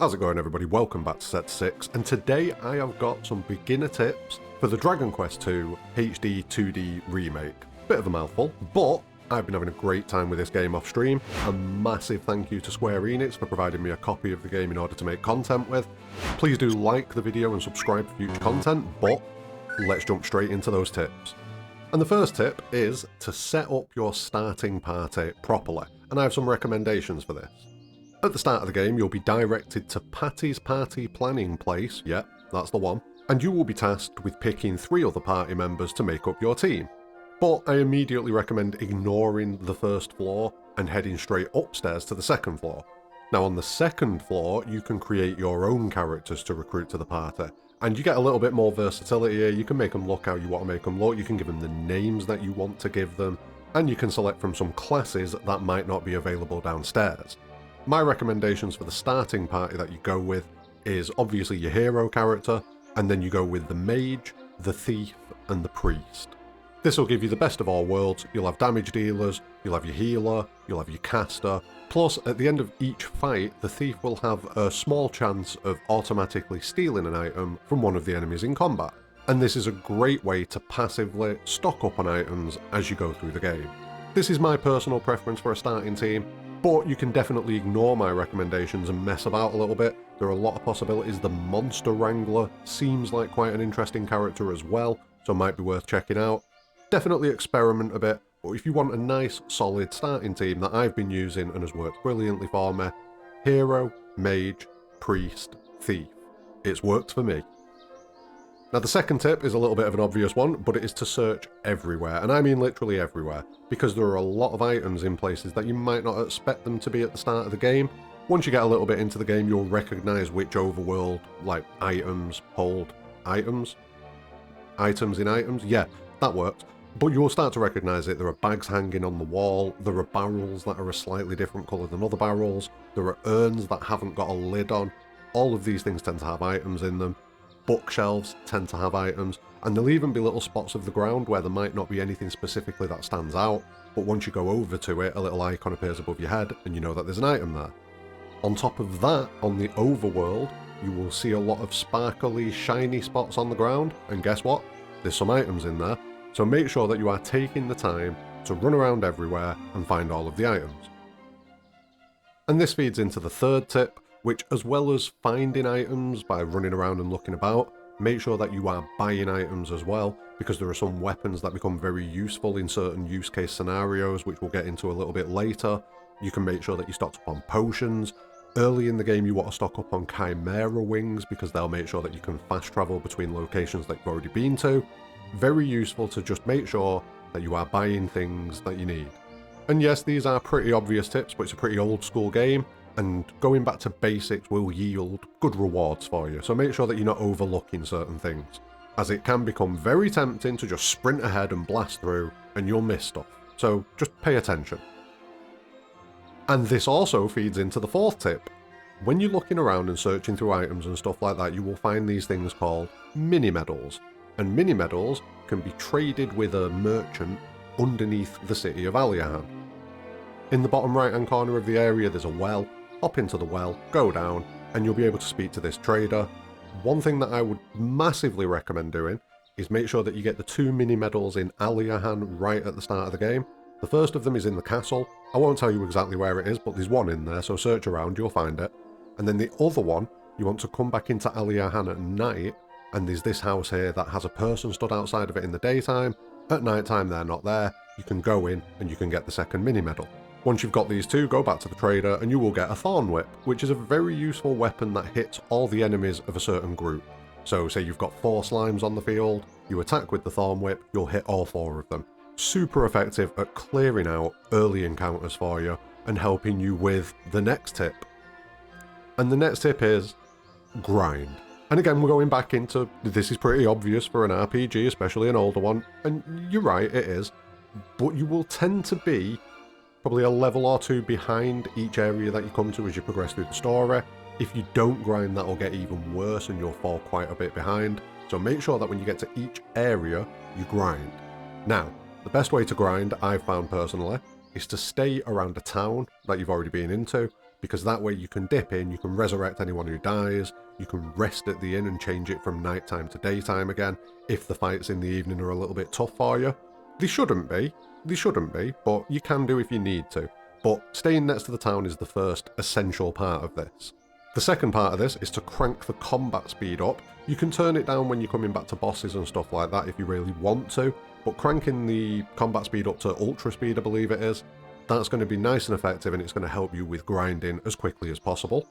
How's it going, everybody? Welcome back to Set 6, and today I have got some beginner tips for the Dragon Quest II HD-2D Remake. Bit of a mouthful, but I've been having a great time with this game off stream. A massive thank you to Square Enix for providing me a copy of the game in order to make content with. Please do like the video and subscribe for future content, but let's jump straight into those tips. And the first tip is to set up your starting party properly, and I have some recommendations for this. At the start of the game, you'll be directed to Patty's Party Planning Place, yeah, that's the one, and you will be tasked with picking 3 other party members to make up your team. But I immediately recommend ignoring the first floor and heading straight upstairs to the second floor. Now on the second floor, you can create your own characters to recruit to the party, and you get a little bit more versatility here. You can make them look how you want to make them look, you can give them the names that you want to give them, and you can select from some classes that might not be available downstairs. My recommendations for the starting party that you go with is obviously your hero character, and then you go with the mage, the thief, and the priest. This will give you the best of all worlds. You'll have damage dealers, you'll have your healer, you'll have your caster, plus at the end of each fight, the thief will have a small chance of automatically stealing an item from one of the enemies in combat. And this is a great way to passively stock up on items as you go through the game. This is my personal preference for a starting team, but you can definitely ignore my recommendations and mess about a little bit. There are a lot of possibilities. The Monster Wrangler seems like quite an interesting character as well, so might be worth checking out. Definitely experiment a bit, but if you want a nice, solid starting team that I've been using and has worked brilliantly for me, hero, mage, priest, thief. It's worked for me. Now the second tip is a little bit of an obvious one, but it is to search everywhere, and I mean literally everywhere, because there are a lot of items in places that you might not expect them to be at the start of the game. Once you get a little bit into the game, you'll recognise which overworld, like, items hold items? Items in items? Yeah, that works. But you'll start to recognise it. There are bags hanging on the wall, there are barrels that are a slightly different colour than other barrels, there are urns that haven't got a lid on. All of these things tend to have items in them. Bookshelves tend to have items, and there'll even be little spots of the ground where there might not be anything specifically that stands out, but once you go over to it, a little icon appears above your head and you know that there's an item there. On top of that, on the overworld, you will see a lot of sparkly, shiny spots on the ground, and guess what? There's some items in there, so make sure that you are taking the time to run around everywhere and find all of the items. And this feeds into the third tip, which, as well as finding items by running around and looking about, make sure that you are buying items as well, because there are some weapons that become very useful in certain use case scenarios, which we'll get into a little bit later. You can make sure that you stock up on potions. Early in the game you want to stock up on chimera wings, because they'll make sure that you can fast travel between locations that you've already been to. Very useful to just make sure that you are buying things that you need. And yes, these are pretty obvious tips, but it's a pretty old school game, and going back to basics will yield good rewards for you, so make sure that you're not overlooking certain things, as it can become very tempting to just sprint ahead and blast through, and you'll miss stuff, so just pay attention. And this also feeds into the fourth tip. When you're looking around and searching through items and stuff like that, you will find these things called mini-medals, and mini-medals can be traded with a merchant underneath the city of Aliahan. In the bottom right hand corner of the area there's a well. Hop into the well, go down, and you'll be able to speak to this trader. One thing that I would massively recommend doing is make sure that you get the 2 mini-medals in Aliahan right at the start of the game. The first of them is in the castle. I won't tell you exactly where it is, but there's one in there, so search around, you'll find it. And then the other one, you want to come back into Aliahan at night, and there's this house here that has a person stood outside of it in the daytime. At night time they're not there. You can go in and you can get the second mini-medal. Once you've got these two, go back to the trader and you will get a thorn whip, which is a very useful weapon that hits all the enemies of a certain group. So say you've got 4 slimes on the field, you attack with the thorn whip, you'll hit all 4 of them. Super effective at clearing out early encounters for you and helping you with the next tip. And the next tip is grind. And again, we're going back into, this is pretty obvious for an RPG, especially an older one, and you're right, it is, but you will tend to be probably a level or 2 behind each area that you come to as you progress through the story. If you don't grind, that'll get even worse and you'll fall quite a bit behind. So make sure that when you get to each area, you grind. Now, the best way to grind, I've found personally, is to stay around a town that you've already been into. because that way you can dip in, you can resurrect anyone who dies, you can rest at the inn and change it from nighttime to daytime again, if the fights in the evening are a little bit tough for you. They shouldn't be, but you can do if you need to. But staying next to the town is the first essential part of this. The second part of this is to crank the combat speed up. You can turn it down when you're coming back to bosses and stuff like that if you really want to, but cranking the combat speed up to ultra speed, I believe it is, that's going to be nice and effective, and it's going to help you with grinding as quickly as possible.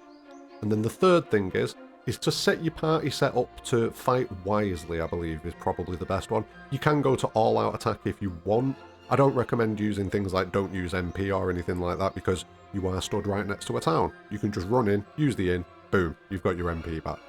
And then the third thing is to set your party set up to fight wisely, I believe is probably the best one. You can go to all-out attack if you want. I don't recommend using things like don't use MP or anything like that, because you are stood right next to a town. You can just run in, use the inn, boom, you've got your MP back.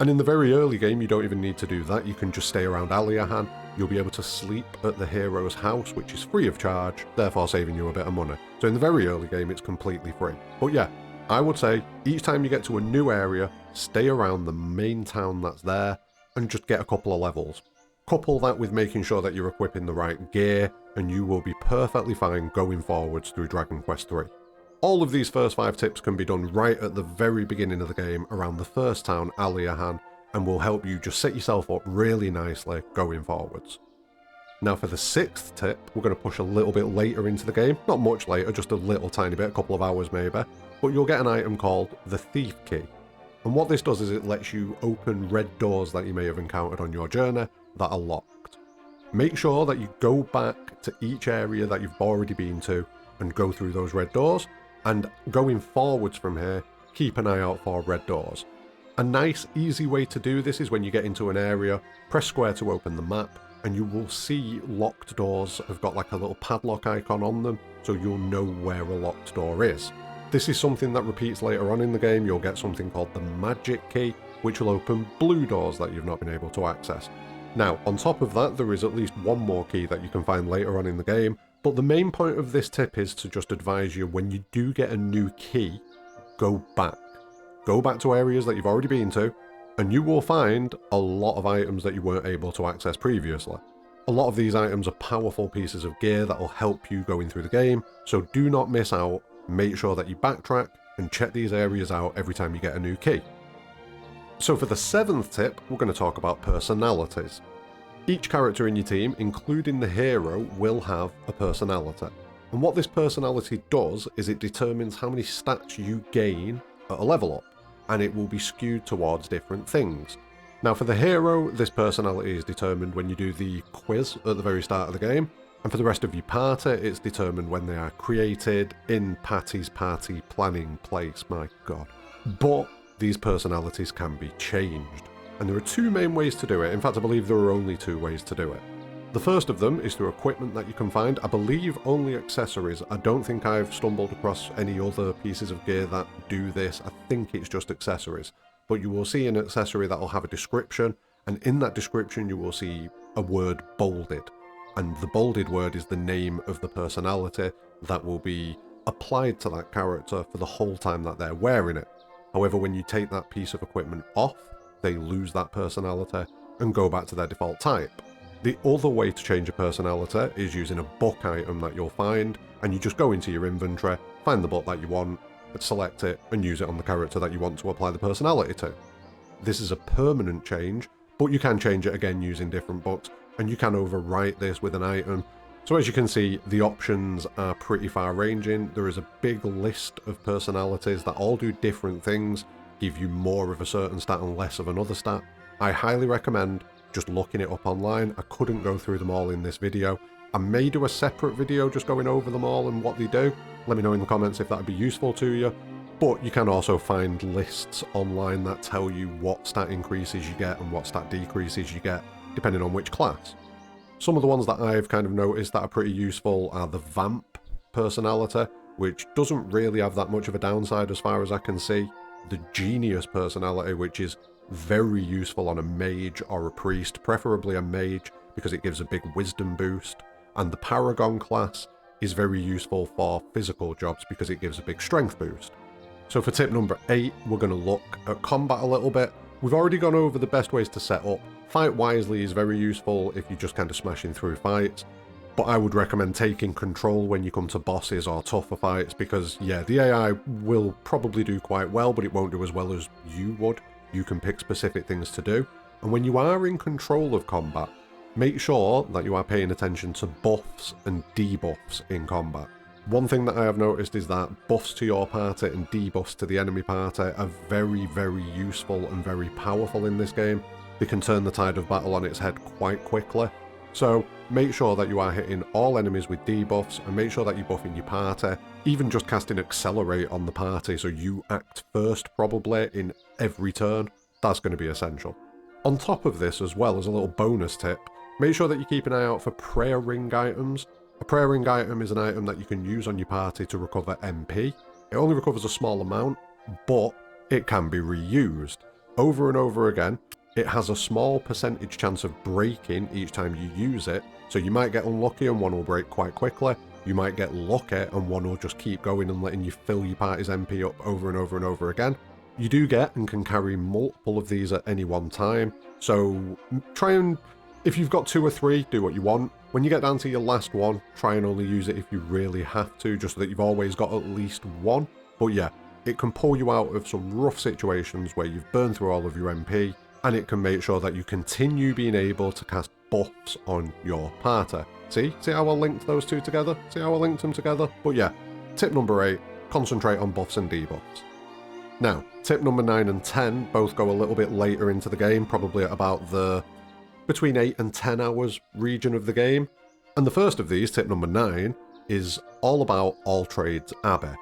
And in the very early game, you don't even need to do that. You can just stay around Aliahan. You'll be able to sleep at the hero's house, which is free of charge, therefore saving you a bit of money. So in the very early game, it's completely free. But yeah, I would say each time you get to a new area, stay around the main town that's there and just get a couple of levels. Couple that with making sure that you're equipping the right gear, and you will be perfectly fine going forwards through Dragon Quest III. All of these first 5 tips can be done right at the very beginning of the game around the first town, Aliahan, and will help you just set yourself up really nicely going forwards. Now for the 6th tip, we're going to push a little bit later into the game, not much later, just a little tiny bit, a couple of hours maybe, but you'll get an item called the Thief Key. And what this does is it lets you open red doors that you may have encountered on your journey that are locked. Make sure that you go back to each area that you've already been to and go through those red doors, and going forwards from here, keep an eye out for red doors. A nice easy way to do this is when you get into an area, press square to open the map, and you will see locked doors have got like a little padlock icon on them, so you'll know where a locked door is. This is something that repeats later on in the game. You'll get something called the magic key, which will open blue doors that you've not been able to access. Now, on top of that, there is at least one more key that you can find later on in the game, but the main point of this tip is to just advise you, when you do get a new key, go back. Go back to areas that you've already been to, and you will find a lot of items that you weren't able to access previously. A lot of these items are powerful pieces of gear that will help you going through the game, so do not miss out. Make sure that you backtrack and check these areas out every time you get a new key. So for the 7th tip, we're going to talk about personalities. Each character in your team, including the hero, will have a personality. And what this personality does is it determines how many stats you gain at a level up, and it will be skewed towards different things. Now for the hero, this personality is determined when you do the quiz at the very start of the game, and for the rest of your party, it's determined when they are created in Patty's party planning place, my god. But these personalities can be changed. And there are 2 main ways to do it. In fact, I believe there are only 2 ways to do it. The first of them is through equipment that you can find. I believe only accessories. I don't think I've stumbled across any other pieces of gear that do this. I think it's just accessories. But you will see an accessory that will have a description, and in that description you will see a word bolded. And the bolded word is the name of the personality that will be applied to that character for the whole time that they're wearing it. However, when you take that piece of equipment off, they lose that personality and go back to their default type. The other way to change a personality is using a book item that you'll find, and you just go into your inventory, find the book that you want, select it, and use it on the character that you want to apply the personality to. This is a permanent change, but you can change it again using different books, and you can overwrite this with an item. So as you can see, the options are pretty far-ranging. There is a big list of personalities that all do different things, give you more of a certain stat and less of another stat. I highly recommend just looking it up online. I couldn't go through them all in this video. I may do a separate video just going over them all and what they do. Let me know in the comments if that would be useful to you. But you can also find lists online that tell you what stat increases you get and what stat decreases you get, depending on which class. Some of the ones that I've kind of noticed that are pretty useful are the Vamp personality, which doesn't really have that much of a downside as far as I can see. The Genius personality, which is very useful on a mage or a priest, preferably a mage, because it gives a big wisdom boost. And the Paragon class is very useful for physical jobs because it gives a big strength boost. So for tip number 8, we're going to look at combat a little bit. We've already gone over the best ways to set up. Fight wisely is very useful if you're just kind of smashing through fights. but I would recommend taking control when you come to bosses or tougher fights because, yeah, the AI will probably do quite well, but it won't do as well as you would. You can pick specific things to do. And when you are in control of combat, make sure that you are paying attention to buffs and debuffs in combat. One thing that I have noticed is that buffs to your party and debuffs to the enemy party are very, very useful and very powerful in this game. They can turn the tide of battle on its head quite quickly. So make sure that you are hitting all enemies with debuffs and make sure that you're buffing your party, even just casting Accelerate on the party so you act first probably in every turn. That's going to be essential. On top of this as well, as a little bonus tip, make sure that you keep an eye out for prayer ring items. A prayer ring item is an item that you can use on your party to recover MP. It only recovers a small amount, but it can be reused. Over and over again, it has a small percentage chance of breaking each time you use it, so you might get unlucky and one will break quite quickly. You might get lucky and one will just keep going and letting you fill your party's MP up over and over and over again. You do get and can carry multiple of these at any one time, so try and, if you've got 2 or 3, do what you want. When you get down to your last one, try and only use it if you really have to, just so that you've always got at least one. But yeah, it can pull you out of some rough situations where you've burned through all of your MP, and it can make sure that you continue being able to cast buffs on your party. See how I linked those two together? See how I linked them together? But yeah, tip number 8, concentrate on buffs and debuffs. Now, tip number 9 and 10 both go a little bit later into the game, probably at about the between 8 and 10 hours region of the game. And the first of these, tip number 9, is all about All Trades Abbey.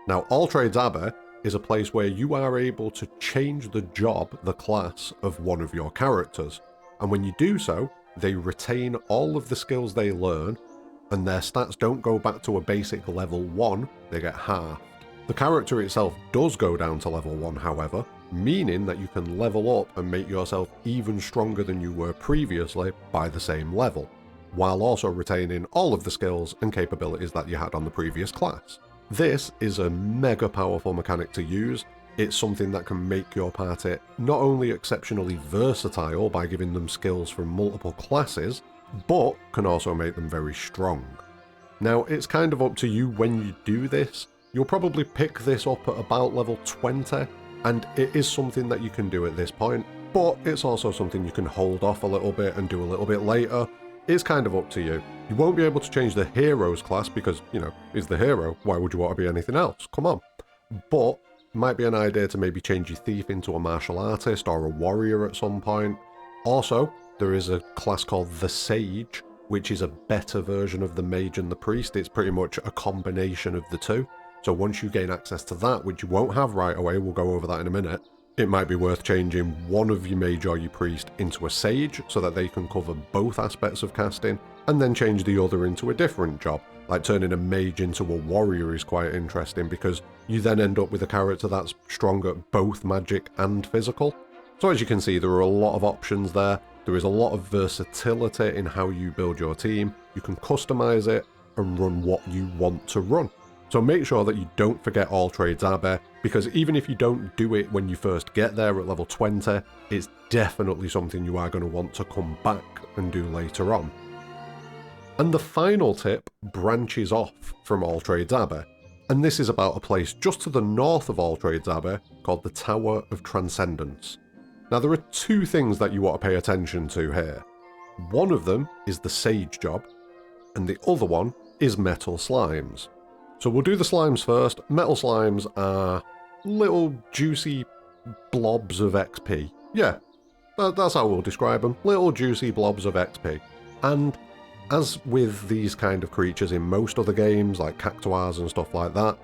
Now, All Trades Abbey is a place where you are able to change the job, the class, of one of your characters. And when you do so, they retain all of the skills they learn, and their stats don't go back to a basic level 1, they get halved. The character itself does go down to level 1, however, meaning that you can level up and make yourself even stronger than you were previously by the same level, while also retaining all of the skills and capabilities that you had on the previous class. This is a mega powerful mechanic to use. It's something that can make your party not only exceptionally versatile by giving them skills from multiple classes, but can also make them very strong. Now, it's kind of up to you when you do this. You'll probably pick this up at about level 20, and it is something that you can do at this point, but it's also something you can hold off a little bit and do a little bit later. It's kind of up to you. You won't be able to change the hero's class because, he's the hero. Why would you want to be anything else? Come on. But it might be an idea to maybe change your thief into a martial artist or a warrior at some point. Also, there is a class called the Sage, which is a better version of the mage and the priest. It's pretty much a combination of the two. So once you gain access to that, which you won't have right away, we'll go over that in a minute, it might be worth changing one of your mage or your priest into a sage so that they can cover both aspects of casting, and then change the other into a different job. Like turning a mage into a warrior is quite interesting because you then end up with a character that's strong at both magic and physical. So as you can see, there are a lot of options there. There is a lot of versatility in how you build your team. You can customize it and run what you want to run. So make sure that you don't forget All Trades Abbey, because even if you don't do it when you first get there at level 20, it's definitely something you are going to want to come back and do later on. And the final tip branches off from All Trades Abbey, and this is about a place just to the north of All Trades Abbey called the Tower of Transcendence. Now there are 2 things that you want to pay attention to here. One of them is the Sage job, and the other one is Metal Slimes. So we'll do the slimes first. Metal slimes are little juicy blobs of XP. Yeah, that's how we'll describe them. Little juicy blobs of XP. And as with these kind of creatures in most other games, like cactuars and stuff like that,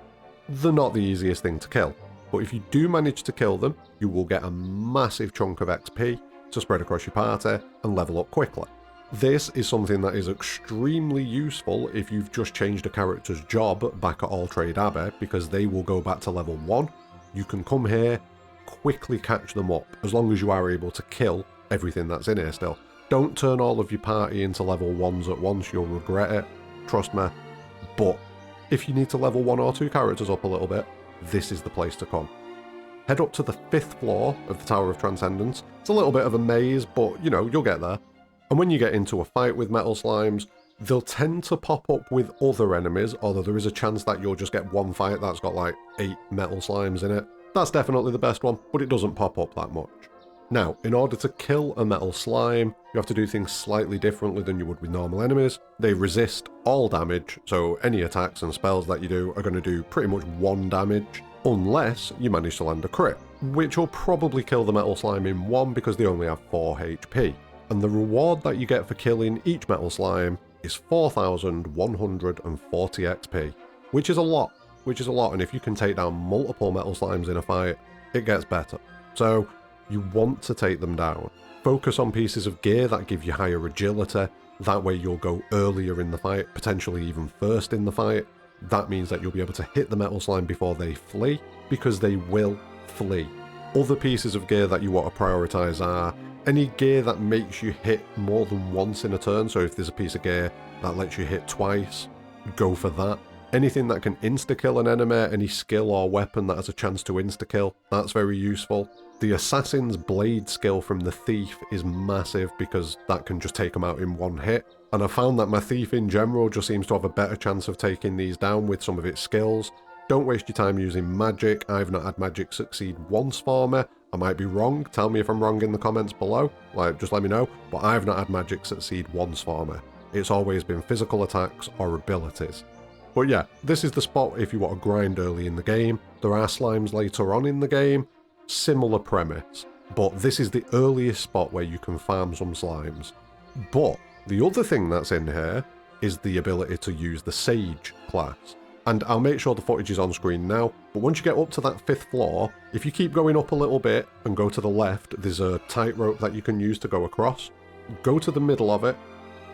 they're not the easiest thing to kill. But if you do manage to kill them, you will get a massive chunk of XP to spread across your party and level up quickly. This is something that is extremely useful if you've just changed a character's job back at All Trade Abbey, because they will go back to level 1. You can come here, quickly catch them up, as long as you are able to kill everything that's in here still. Don't turn all of your party into level 1s at once, you'll regret it, trust me. But if you need to level 1 or 2 characters up a little bit, this is the place to come. Head up to the 5th floor of the Tower of Transcendence. It's a little bit of a maze, but you'll get there. And when you get into a fight with Metal Slimes, They'll tend to pop up with other enemies, although there is a chance that you'll just get one fight that's got like 8 metal slimes in it. That's definitely the best one, but it doesn't pop up that much. Now, in order to kill a metal slime, you have to do things slightly differently than you would with normal enemies. They resist all damage, so any attacks and spells that you do are going to do pretty much 1 damage, unless you manage to land a crit, which will probably kill the metal slime in 1 because they only have 4 HP. And the reward that you get for killing each metal slime is 4,140 XP, which is a lot, and if you can take down multiple metal slimes in a fight, it gets better. So you want to take them down. Focus on pieces of gear that give you higher agility, that way you'll go earlier in the fight, potentially even first in the fight. That means that you'll be able to hit the metal slime before they flee, because they will flee. Other pieces of gear that you want to prioritize are any gear that makes you hit more than once in a turn, so if there's a piece of gear that lets you hit twice, go for that. Anything that can insta-kill an enemy, any skill or weapon that has a chance to insta-kill, that's very useful. The Assassin's Blade skill from the Thief is massive because that can just take them out in 1 hit. And I found that my Thief in general just seems to have a better chance of taking these down with some of its skills. Don't waste your time using magic. I've not had magic succeed once for me. I might be wrong. Tell me if I'm wrong in the comments below. Like, just let me know. But I've not had magic succeed once for me. It's always been physical attacks or abilities. But yeah, this is the spot if you want to grind early in the game. There are slimes later on in the game. Similar premise. But this is the earliest spot where you can farm some slimes. But the other thing that's in here is the ability to use the Sage class. And I'll make sure the footage is on screen now, but once you get up to that 5th floor, if you keep going up a little bit and go to the left, there's a tightrope that you can use to go across. Go to the middle of it,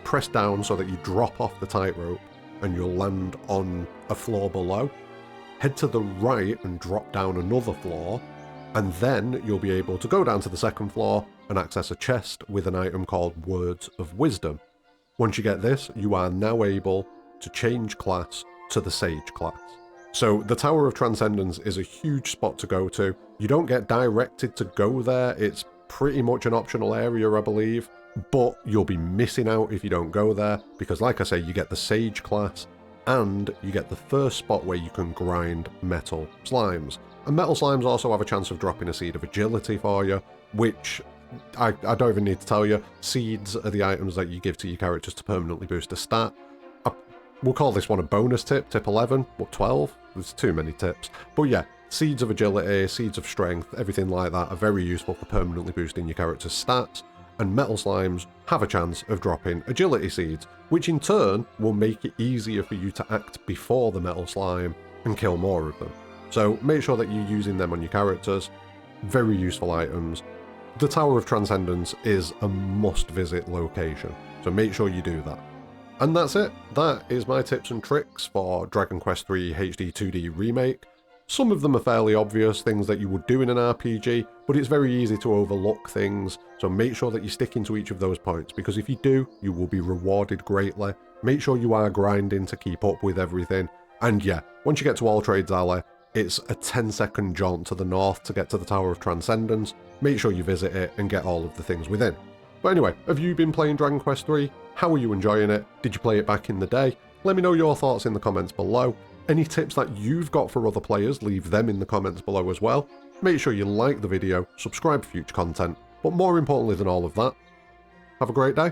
press down so that you drop off the tightrope, and you'll land on a floor below. Head to the right and drop down another floor, and then you'll be able to go down to the 2nd floor and access a chest with an item called Words of Wisdom. Once you get this, you are now able to change class to the Sage class. So the Tower of Transcendence is a huge spot to go to. You don't get directed to go there, it's pretty much an optional area, I believe, but you'll be missing out if you don't go there, because like I say, you get the Sage class, and you get the first spot where you can grind metal slimes. And metal slimes also have a chance of dropping a Seed of Agility for you, which I don't even need to tell you. Seeds are the items that you give to your characters to permanently boost a stat. We'll call this one a bonus tip, tip 11, or 12, there's too many tips. But yeah, Seeds of Agility, Seeds of Strength, everything like that are very useful for permanently boosting your character's stats, and metal slimes have a chance of dropping Agility Seeds, which in turn will make it easier for you to act before the metal slime and kill more of them. So make sure that you're using them on your characters, very useful items. The Tower of Transcendence is a must-visit location, so make sure you do that. And that's it. That is my tips and tricks for Dragon Quest III HD-2D Remake. Some of them are fairly obvious, things that you would do in an RPG, but it's very easy to overlook things, so make sure that you stick into each of those points, because if you do, you will be rewarded greatly. Make sure you are grinding to keep up with everything. And yeah, once you get to All Trades Alley, it's a 10-second jaunt to the north to get to the Tower of Transcendence. Make sure you visit it and get all of the things within. But anyway, have you been playing Dragon Quest III? How are you enjoying it? Did you play it back in the day? Let me know your thoughts in the comments below. Any tips that you've got for other players, leave them in the comments below as well. Make sure you like the video, subscribe for future content, but more importantly than all of that, have a great day.